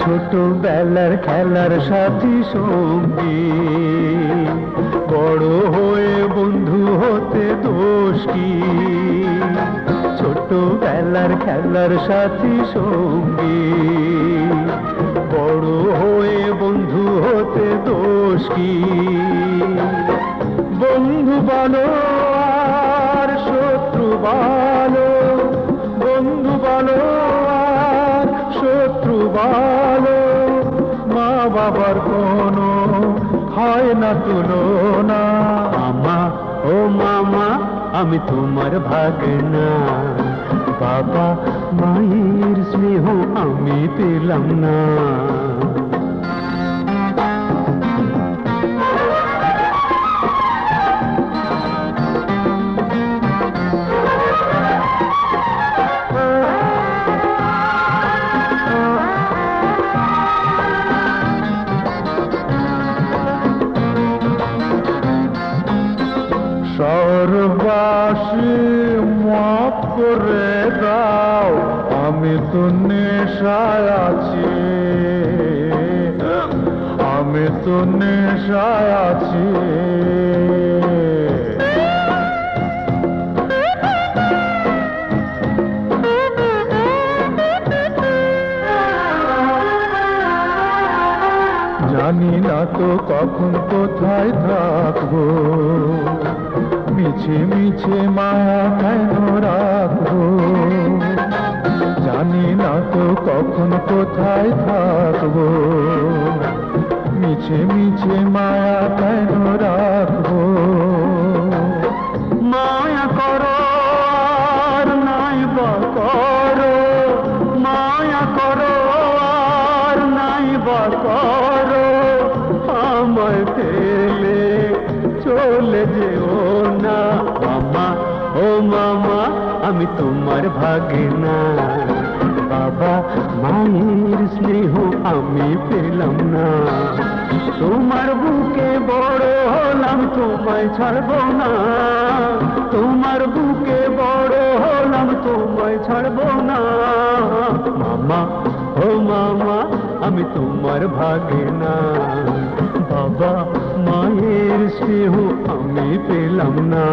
ছোটবেলার খেলার সাথী সঙ্গী, বড় হয়ে বন্ধু হতে দোষ কি? ছোটবেলার খেলার সাথী সঙ্গী, বড় হয়ে বন্ধু হতে দোষ কি? বন্ধু বলো আর শত্রু বলো, বন্ধু বলো আর শত্রু বলো, মা বাবার কোনো হয় না তুলনা। মামা ও মামা আমি তোমার ভাগনা, বাবা মায়ের স্নেহ আমি পেলাম না। শহরবাসী মাফ করে দাও, আমি তো নেশায় আছি, আমি তো নেশায় আছি। জানি না তো কখন কোথায় থাকবো, মিছে মিছে মায়া কেন রাখবো। জানি না তো কখন কোথায় থাকবো, মিছে মিছে মায়া কেন রাখবো। মায়া করো আর নাই বা করো, মায়া করো আর নাই বা করো, আমায় ফেলে চলে যেও না। মামা ও মামা আমি তোমার ভাগনা, বাবা মায়ের স্নেহ আমি পেলাম না। তোমার বুকে বড় হলাম তোমায় ছাড়বো না, তোমার বুকে বড় হলাম তোমায় ছাড়বো না। মামা ও মামা আমি তোমার ভাগনা, বাবা মায়ের স্নেহ আমি পেলাম না।